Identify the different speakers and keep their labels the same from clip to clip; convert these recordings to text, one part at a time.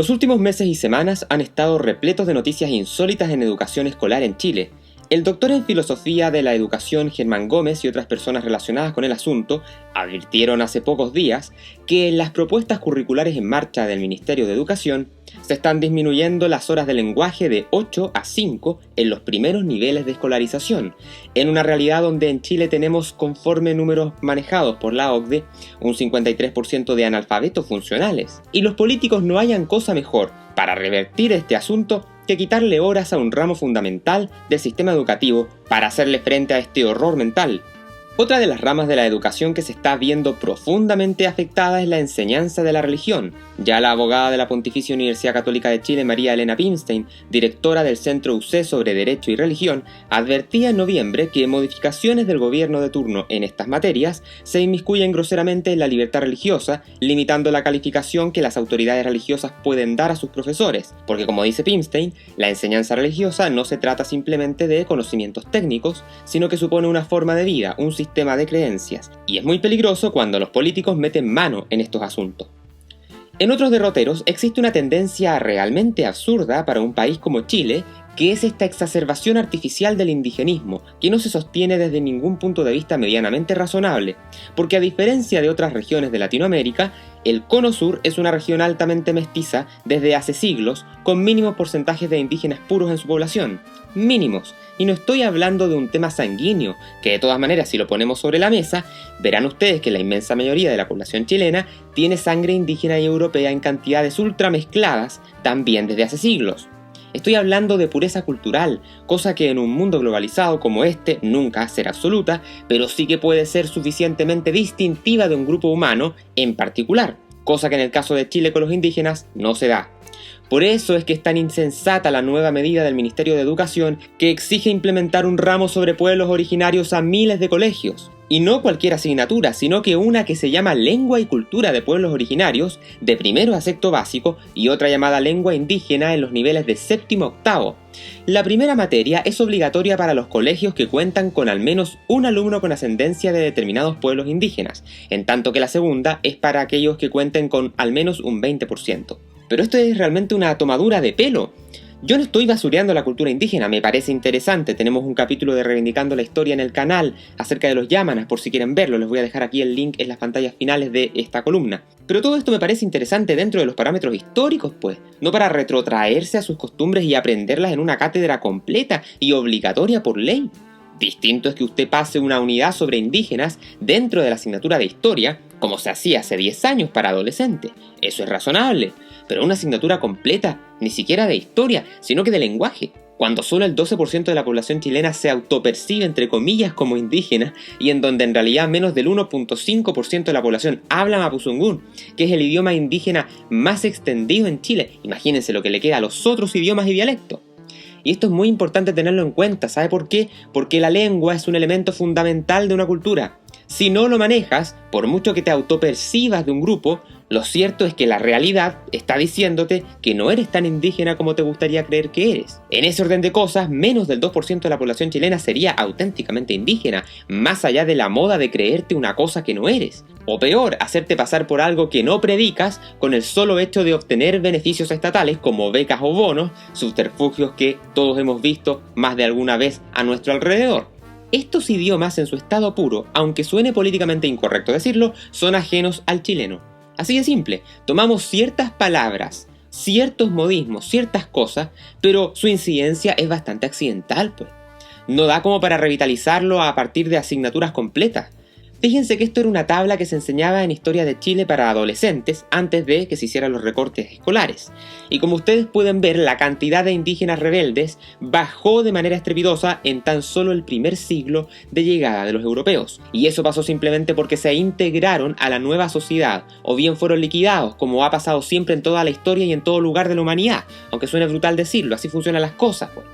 Speaker 1: Los últimos meses y semanas han estado repletos de noticias insólitas en educación escolar en Chile. El doctor en filosofía de la educación Germán Gómez y otras personas relacionadas con el asunto advirtieron hace pocos días que en las propuestas curriculares en marcha del Ministerio de Educación se están disminuyendo las horas de lenguaje de 8 a 5 en los primeros niveles de escolarización, en una realidad donde en Chile tenemos, conforme números manejados por la OCDE, un 53% de analfabetos funcionales. Y los políticos no hayan cosa mejor para revertir este asunto que quitarle horas a un ramo fundamental del sistema educativo para hacerle frente a este horror mental. Otra de las ramas de la educación que se está viendo profundamente afectada es la enseñanza de la religión. Ya la abogada de la Pontificia Universidad Católica de Chile, María Elena Pimstein, directora del Centro UC sobre Derecho y Religión, advertía en noviembre que modificaciones del gobierno de turno en estas materias se inmiscuyen groseramente en la libertad religiosa, limitando la calificación que las autoridades religiosas pueden dar a sus profesores, porque como dice Pimstein, la enseñanza religiosa no se trata simplemente de conocimientos técnicos, sino que supone una forma de vida, un sistema de creencias, y es muy peligroso cuando los políticos meten mano en estos asuntos. En otros derroteros existe una tendencia realmente absurda para un país como Chile, que es esta exacerbación artificial del indigenismo, que no se sostiene desde ningún punto de vista medianamente razonable, porque a diferencia de otras regiones de Latinoamérica, el Cono Sur es una región altamente mestiza desde hace siglos, con mínimos porcentajes de indígenas puros en su población. Mínimos. Y no estoy hablando de un tema sanguíneo, que de todas maneras si lo ponemos sobre la mesa, verán ustedes que la inmensa mayoría de la población chilena tiene sangre indígena y europea en cantidades ultramezcladas también desde hace siglos. Estoy hablando de pureza cultural, cosa que en un mundo globalizado como este nunca será absoluta, pero sí que puede ser suficientemente distintiva de un grupo humano en particular, cosa que en el caso de Chile con los indígenas no se da. Por eso es que es tan insensata la nueva medida del Ministerio de Educación que exige implementar un ramo sobre pueblos originarios a miles de colegios. Y no cualquier asignatura, sino que una que se llama Lengua y Cultura de Pueblos Originarios, de primero a sexto básico, y otra llamada Lengua Indígena en los niveles de séptimo a octavo. La primera materia es obligatoria para los colegios que cuentan con al menos un alumno con ascendencia de determinados pueblos indígenas, en tanto que la segunda es para aquellos que cuenten con al menos un 20%. Pero esto es realmente una tomadura de pelo. Yo no estoy basureando la cultura indígena, me parece interesante. Tenemos un capítulo de Reivindicando la Historia en el canal acerca de los Yámanas, por si quieren verlo. Les voy a dejar aquí el link en las pantallas finales de esta columna. Pero todo esto me parece interesante dentro de los parámetros históricos, pues. No para retrotraerse a sus costumbres y aprenderlas en una cátedra completa y obligatoria por ley. Distinto es que usted pase una unidad sobre indígenas dentro de la asignatura de historia, como se hacía hace 10 años para adolescentes. Eso es razonable. Pero una asignatura completa, ni siquiera de historia, sino que de lenguaje, cuando solo el 12% de la población chilena se autopercibe entre comillas como indígena y en donde en realidad menos del 1.5% de la población habla mapuzungún, que es el idioma indígena más extendido en Chile. Imagínense lo que le queda a los otros idiomas y dialectos. Y esto es muy importante tenerlo en cuenta, ¿sabe por qué? Porque la lengua es un elemento fundamental de una cultura. Si no lo manejas, por mucho que te autopercibas de un grupo, lo cierto es que la realidad está diciéndote que no eres tan indígena como te gustaría creer que eres. En ese orden de cosas, menos del 2% de la población chilena sería auténticamente indígena, más allá de la moda de creerte una cosa que no eres. O peor, hacerte pasar por algo que no predicas con el solo hecho de obtener beneficios estatales como becas o bonos, subterfugios que todos hemos visto más de alguna vez a nuestro alrededor. Estos idiomas en su estado puro, aunque suene políticamente incorrecto decirlo, son ajenos al chileno. Así de simple, tomamos ciertas palabras, ciertos modismos, ciertas cosas, pero su incidencia es bastante accidental, pues. No da como para revitalizarlo a partir de asignaturas completas. Fíjense que esto era una tabla que se enseñaba en Historia de Chile para adolescentes antes de que se hicieran los recortes escolares. Y como ustedes pueden ver, la cantidad de indígenas rebeldes bajó de manera estrepitosa en tan solo el primer siglo de llegada de los europeos. Y eso pasó simplemente porque se integraron a la nueva sociedad, o bien fueron liquidados, como ha pasado siempre en toda la historia y en todo lugar de la humanidad. Aunque suene brutal decirlo, así funcionan las cosas, pues.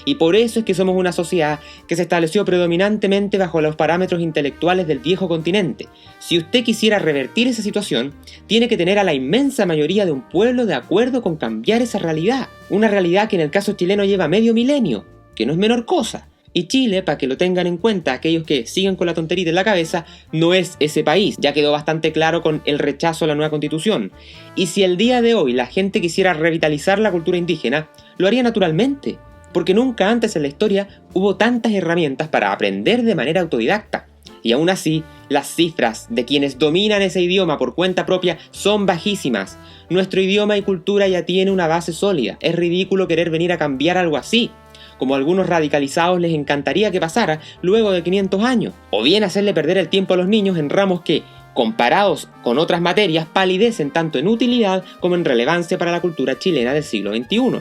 Speaker 1: Y por eso es que somos una sociedad que se estableció predominantemente bajo los parámetros intelectuales del viejo continente. Si usted quisiera revertir esa situación, tiene que tener a la inmensa mayoría de un pueblo de acuerdo con cambiar esa realidad. Una realidad que en el caso chileno lleva medio milenio, que no es menor cosa. Y Chile, para que lo tengan en cuenta aquellos que siguen con la tonterita en la cabeza, no es ese país, ya quedó bastante claro con el rechazo a la nueva constitución. Y si el día de hoy la gente quisiera revitalizar la cultura indígena, lo haría naturalmente, porque nunca antes en la historia hubo tantas herramientas para aprender de manera autodidacta. Y aún así, las cifras de quienes dominan ese idioma por cuenta propia son bajísimas. Nuestro idioma y cultura ya tiene una base sólida, es ridículo querer venir a cambiar algo así, como a algunos radicalizados les encantaría que pasara luego de 500 años, o bien hacerle perder el tiempo a los niños en ramos que, comparados con otras materias, palidecen tanto en utilidad como en relevancia para la cultura chilena del siglo XXI.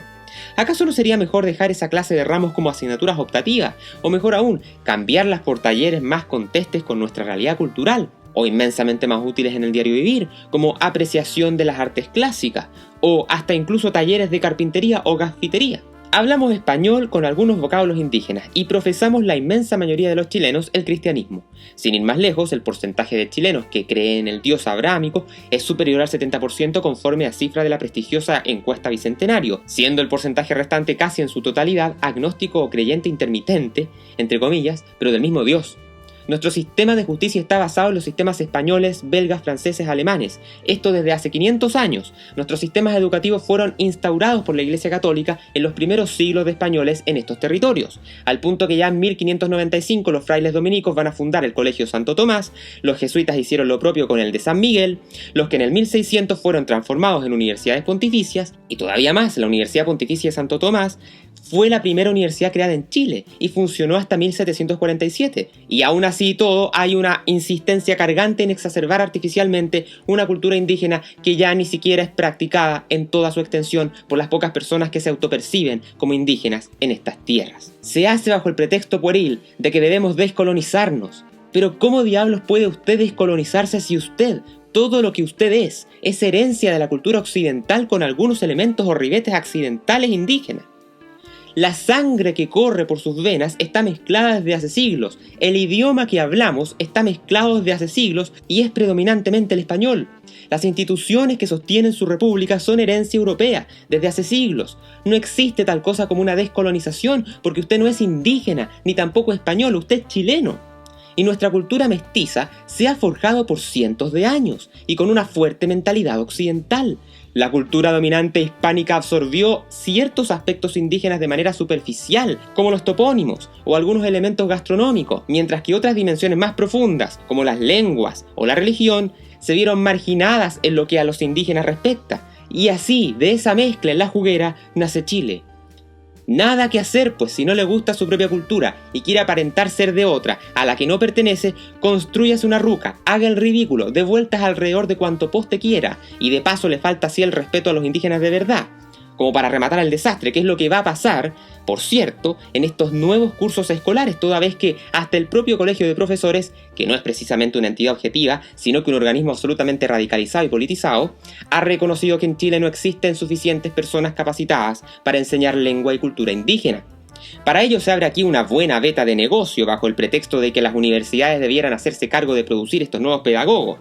Speaker 1: ¿Acaso no sería mejor dejar esa clase de ramos como asignaturas optativas? O mejor aún, cambiarlas por talleres más contestes con nuestra realidad cultural, o inmensamente más útiles en el diario vivir, como apreciación de las artes clásicas, o hasta incluso talleres de carpintería o gafitería. Hablamos español con algunos vocablos indígenas y profesamos la inmensa mayoría de los chilenos el cristianismo. Sin ir más lejos, el porcentaje de chilenos que creen en el dios abrámico es superior al 70% conforme a cifra de la prestigiosa encuesta Bicentenario, siendo el porcentaje restante casi en su totalidad agnóstico o creyente intermitente, entre comillas, pero del mismo dios. Nuestro sistema de justicia está basado en los sistemas españoles, belgas, franceses, alemanes. Esto desde hace 500 años. Nuestros sistemas educativos fueron instaurados por la Iglesia Católica en los primeros siglos de españoles en estos territorios, al punto que ya en 1595 los frailes dominicos van a fundar el Colegio Santo Tomás, los jesuitas hicieron lo propio con el de San Miguel, los que en el 1600 fueron transformados en universidades pontificias, y todavía más, la Universidad Pontificia de Santo Tomás fue la primera universidad creada en Chile y funcionó hasta 1747. Y aún así y todo, hay una insistencia cargante en exacerbar artificialmente una cultura indígena que ya ni siquiera es practicada en toda su extensión por las pocas personas que se autoperciben como indígenas en estas tierras. Se hace bajo el pretexto pueril de que debemos descolonizarnos. Pero ¿cómo diablos puede usted descolonizarse si usted, todo lo que usted es herencia de la cultura occidental con algunos elementos o ribetes accidentales indígenas? La sangre que corre por sus venas está mezclada desde hace siglos, el idioma que hablamos está mezclado desde hace siglos y es predominantemente el español. Las instituciones que sostienen su república son herencia europea desde hace siglos. No existe tal cosa como una descolonización porque usted no es indígena ni tampoco español, usted es chileno. Y nuestra cultura mestiza se ha forjado por cientos de años y con una fuerte mentalidad occidental. La cultura dominante hispánica absorbió ciertos aspectos indígenas de manera superficial, como los topónimos o algunos elementos gastronómicos, mientras que otras dimensiones más profundas, como las lenguas o la religión, se vieron marginadas en lo que a los indígenas respecta. Y así, de esa mezcla en la juguera, nace Chile. Nada que hacer, pues si no le gusta su propia cultura y quiere aparentar ser de otra a la que no pertenece, constrúyase una ruca, haga el ridículo, dé vueltas alrededor de cuanto poste quiera, y de paso le falta así el respeto a los indígenas de verdad, como para rematar el desastre, que es lo que va a pasar, por cierto, en estos nuevos cursos escolares, toda vez que hasta el propio colegio de profesores, que no es precisamente una entidad objetiva, sino que un organismo absolutamente radicalizado y politizado, ha reconocido que en Chile no existen suficientes personas capacitadas para enseñar lengua y cultura indígena. Para ello se abre aquí una buena veta de negocio bajo el pretexto de que las universidades debieran hacerse cargo de producir estos nuevos pedagogos.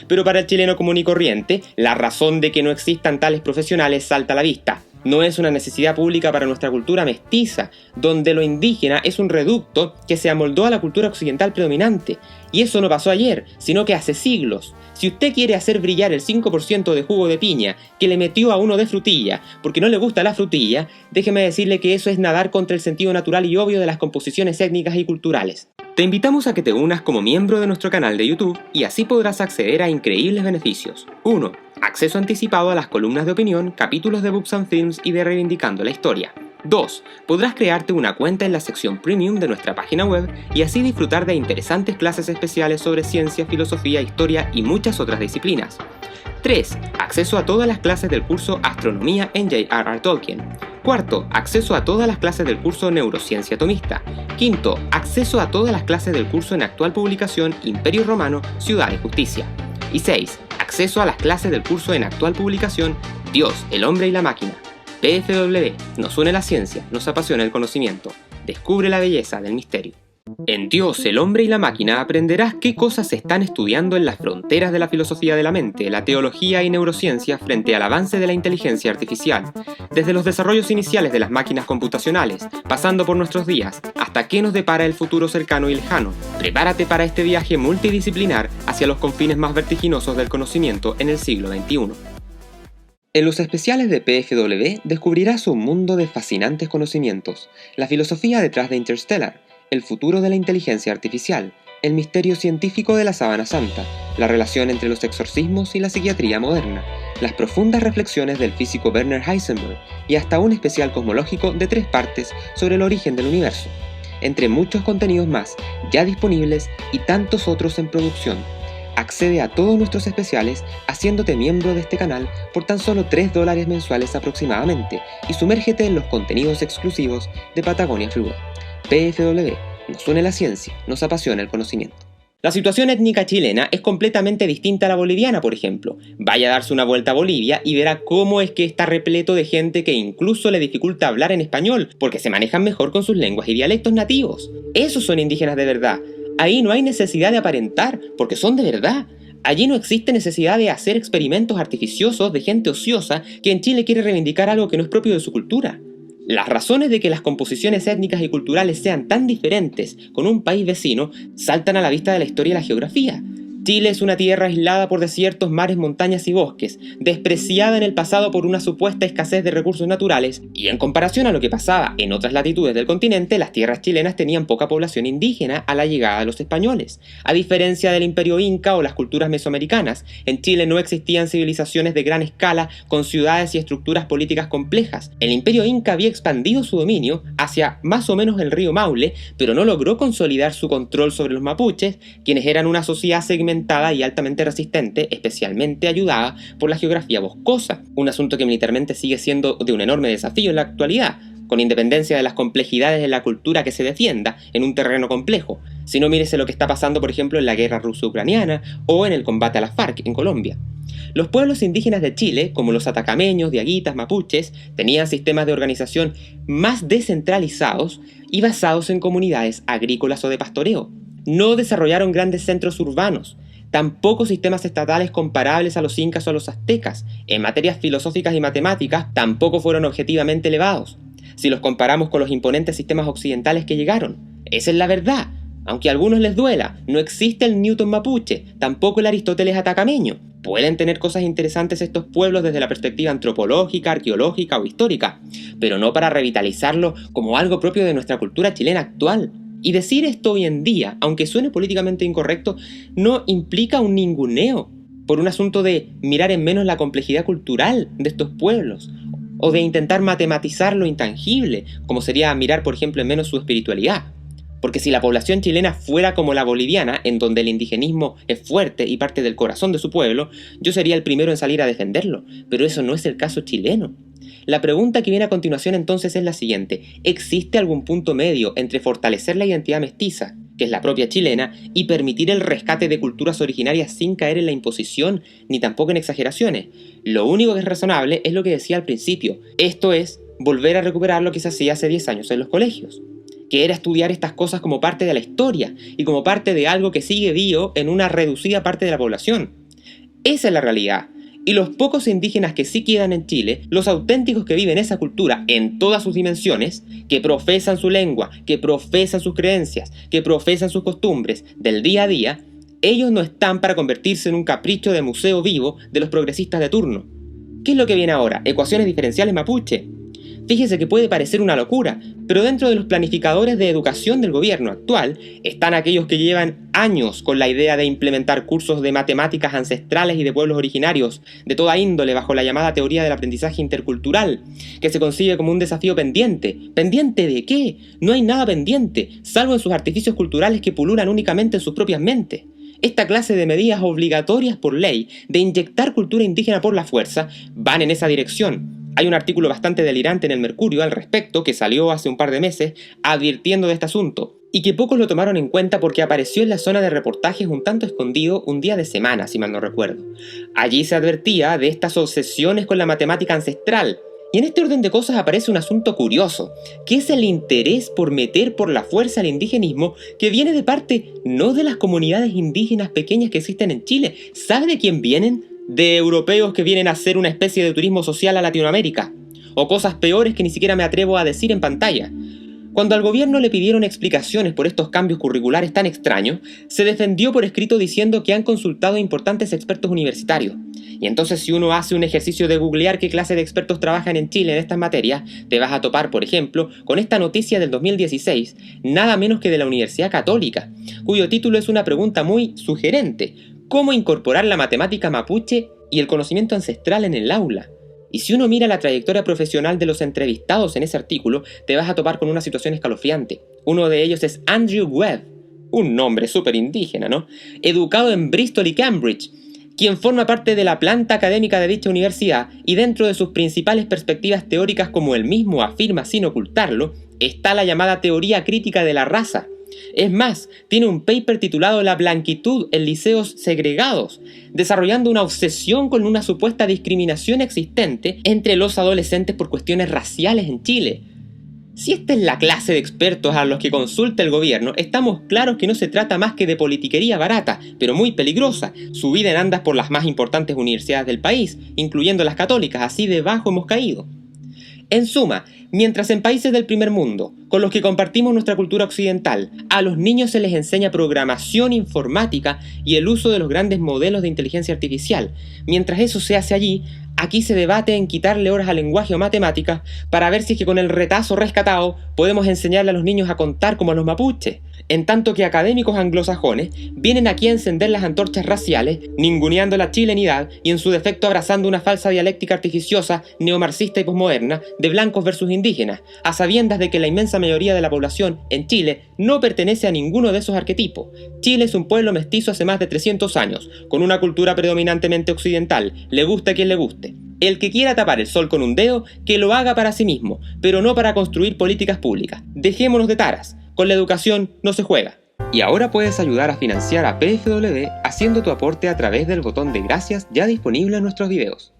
Speaker 1: Pero para el chileno común y corriente, la razón de que no existan tales profesionales salta a la vista. No es una necesidad pública para nuestra cultura mestiza, donde lo indígena es un reducto que se amoldó a la cultura occidental predominante. Y eso no pasó ayer, sino que hace siglos. Si usted quiere hacer brillar el 5% de jugo de piña que le metió a uno de frutilla porque no le gusta la frutilla, déjeme decirle que eso es nadar contra el sentido natural y obvio de las composiciones étnicas y culturales. Te invitamos a que te unas como miembro de nuestro canal de YouTube y así podrás acceder a increíbles beneficios. 1. Acceso anticipado a las columnas de opinión, capítulos de Books and Films y de Reivindicando la Historia. 2. Podrás crearte una cuenta en la sección Premium de nuestra página web y así disfrutar de interesantes clases especiales sobre ciencia, filosofía, historia y muchas otras disciplinas. 3. Acceso a todas las clases del curso Astronomía en J.R.R. Tolkien. 4. Acceso a todas las clases del curso Neurociencia Atomista. 5. Acceso a todas las clases del curso en actual publicación Imperio Romano, Ciudad y Justicia. Y 6. Acceso a las clases del curso en actual publicación Dios, el hombre y la máquina. PFW, nos une la ciencia, nos apasiona el conocimiento. Descubre la belleza del misterio. En Dios, el hombre y la máquina aprenderás qué cosas se están estudiando en las fronteras de la filosofía de la mente, la teología y neurociencia frente al avance de la inteligencia artificial, desde los desarrollos iniciales de las máquinas computacionales, pasando por nuestros días, hasta hasta qué nos depara el futuro cercano y lejano. Prepárate para este viaje multidisciplinar hacia los confines más vertiginosos del conocimiento en el siglo XXI. En los especiales de PFW descubrirás un mundo de fascinantes conocimientos, la filosofía detrás de Interstellar, el futuro de la inteligencia artificial, el misterio científico de la Sábana Santa, la relación entre los exorcismos y la psiquiatría moderna, las profundas reflexiones del físico Werner Heisenberg y hasta un especial cosmológico de 3 partes sobre el origen del universo, entre muchos contenidos más ya disponibles y tantos otros en producción. Accede a todos nuestros especiales haciéndote miembro de este canal por tan solo $3 mensuales aproximadamente y sumérgete en los contenidos exclusivos de Patagonia Free Web. PFW, nos une la ciencia, nos apasiona el conocimiento. La situación étnica chilena es completamente distinta a la boliviana, por ejemplo. Vaya a darse una vuelta a Bolivia y verá cómo es que está repleto de gente que incluso le dificulta hablar en español, porque se manejan mejor con sus lenguas y dialectos nativos. Esos son indígenas de verdad. Ahí no hay necesidad de aparentar, porque son de verdad. Allí no existe necesidad de hacer experimentos artificiosos de gente ociosa que en Chile quiere reivindicar algo que no es propio de su cultura. Las razones de que las composiciones étnicas y culturales sean tan diferentes con un país vecino saltan a la vista de la historia y la geografía. Chile es una tierra aislada por desiertos, mares, montañas y bosques, despreciada en el pasado por una supuesta escasez de recursos naturales, y en comparación a lo que pasaba en otras latitudes del continente, las tierras chilenas tenían poca población indígena a la llegada de los españoles. A diferencia del Imperio Inca o las culturas mesoamericanas, en Chile no existían civilizaciones de gran escala con ciudades y estructuras políticas complejas. El Imperio Inca había expandido su dominio hacia más o menos el río Maule, pero no logró consolidar su control sobre los mapuches, quienes eran una sociedad segmentada y altamente resistente, especialmente ayudada por la geografía boscosa, un asunto que militarmente sigue siendo de un enorme desafío en la actualidad, con independencia de las complejidades de la cultura que se defienda en un terreno complejo. Si no, mírese lo que está pasando, por ejemplo, en la guerra ruso-ucraniana o en el combate a las FARC en Colombia. Los pueblos indígenas de Chile, como los atacameños, diaguitas, mapuches, tenían sistemas de organización más descentralizados y basados en comunidades agrícolas o de pastoreo. No desarrollaron grandes centros urbanos, tampoco sistemas estatales comparables a los incas o a los aztecas. En materias filosóficas y matemáticas tampoco fueron objetivamente elevados, si los comparamos con los imponentes sistemas occidentales que llegaron. Esa es la verdad. Aunque a algunos les duela, no existe el Newton mapuche, tampoco el Aristóteles atacameño. Pueden tener cosas interesantes estos pueblos desde la perspectiva antropológica, arqueológica o histórica, pero no para revitalizarlo como algo propio de nuestra cultura chilena actual. Y decir esto hoy en día, aunque suene políticamente incorrecto, no implica un ninguneo por un asunto de mirar en menos la complejidad cultural de estos pueblos, o de intentar matematizar lo intangible, como sería mirar, por ejemplo, en menos su espiritualidad. Porque si la población chilena fuera como la boliviana, en donde el indigenismo es fuerte y parte del corazón de su pueblo, yo sería el primero en salir a defenderlo, pero eso no es el caso chileno. La pregunta que viene a continuación entonces es la siguiente: ¿existe algún punto medio entre fortalecer la identidad mestiza, que es la propia chilena, y permitir el rescate de culturas originarias sin caer en la imposición ni tampoco en exageraciones? Lo único que es razonable es lo que decía al principio, esto es, volver a recuperar lo que se hacía hace 10 años en los colegios, que era estudiar estas cosas como parte de la historia y como parte de algo que sigue vivo en una reducida parte de la población. Esa es la realidad. Y los pocos indígenas que sí quedan en Chile, los auténticos que viven esa cultura en todas sus dimensiones, que profesan su lengua, que profesan sus creencias, que profesan sus costumbres del día a día, ellos no están para convertirse en un capricho de museo vivo de los progresistas de turno. ¿Qué es lo que viene ahora? ¿Ecuaciones diferenciales mapuche? Fíjese que puede parecer una locura, pero dentro de los planificadores de educación del gobierno actual están aquellos que llevan años con la idea de implementar cursos de matemáticas ancestrales y de pueblos originarios de toda índole bajo la llamada teoría del aprendizaje intercultural, que se concibe como un desafío pendiente. ¿Pendiente de qué? No hay nada pendiente, salvo en sus artificios culturales que pululan únicamente en sus propias mentes. Esta clase de medidas obligatorias por ley de inyectar cultura indígena por la fuerza van en esa dirección. Hay un artículo bastante delirante en el Mercurio al respecto que salió hace un par de meses advirtiendo de este asunto, y que pocos lo tomaron en cuenta porque apareció en la zona de reportajes un tanto escondido un día de semana, si mal no recuerdo. Allí se advertía de estas obsesiones con la matemática ancestral. Y en este orden de cosas aparece un asunto curioso, que es el interés por meter por la fuerza al indigenismo que viene de parte no de las comunidades indígenas pequeñas que existen en Chile. ¿Sabe de quién vienen? De europeos que vienen a hacer una especie de turismo social a Latinoamérica, o cosas peores que ni siquiera me atrevo a decir en pantalla. Cuando al gobierno le pidieron explicaciones por estos cambios curriculares tan extraños, se defendió por escrito diciendo que han consultado a importantes expertos universitarios. Y entonces, si uno hace un ejercicio de googlear qué clase de expertos trabajan en Chile en estas materias, te vas a topar, por ejemplo, con esta noticia del 2016, nada menos que de la Universidad Católica, cuyo título es una pregunta muy sugerente: ¿cómo incorporar la matemática mapuche y el conocimiento ancestral en el aula? Y si uno mira la trayectoria profesional de los entrevistados en ese artículo, te vas a topar con una situación escalofriante. Uno de ellos es Andrew Webb, un nombre súper indígena, ¿no? Educado en Bristol y Cambridge, quien forma parte de la planta académica de dicha universidad, y dentro de sus principales perspectivas teóricas, como él mismo afirma sin ocultarlo, está la llamada teoría crítica de la raza. Es más, tiene un paper titulado La blanquitud en liceos segregados, desarrollando una obsesión con una supuesta discriminación existente entre los adolescentes por cuestiones raciales en Chile. Si esta es la clase de expertos a los que consulta el gobierno, estamos claros que no se trata más que de politiquería barata, pero muy peligrosa, subida en andas por las más importantes universidades del país, incluyendo las católicas. Así de bajo hemos caído. En suma, mientras en países del primer mundo, con los que compartimos nuestra cultura occidental, a los niños se les enseña programación informática y el uso de los grandes modelos de inteligencia artificial, mientras eso se hace allí, aquí se debate en quitarle horas a lenguaje o matemáticas para ver si es que con el retazo rescatado podemos enseñarle a los niños a contar como a los mapuches, en tanto que académicos anglosajones vienen aquí a encender las antorchas raciales, ninguneando la chilenidad y en su defecto abrazando una falsa dialéctica artificiosa, neomarxista y posmoderna de blancos versus indígenas, a sabiendas de que la inmensa mayoría de la población en Chile no pertenece a ninguno de esos arquetipos. Chile es un pueblo mestizo hace más de 300 años, con una cultura predominantemente occidental, le gusta a quien le guste. El que quiera tapar el sol con un dedo, que lo haga para sí mismo, pero no para construir políticas públicas. Dejémonos de taras. Con la educación no se juega. Y ahora puedes ayudar a financiar a PFW haciendo tu aporte a través del botón de gracias ya disponible en nuestros videos.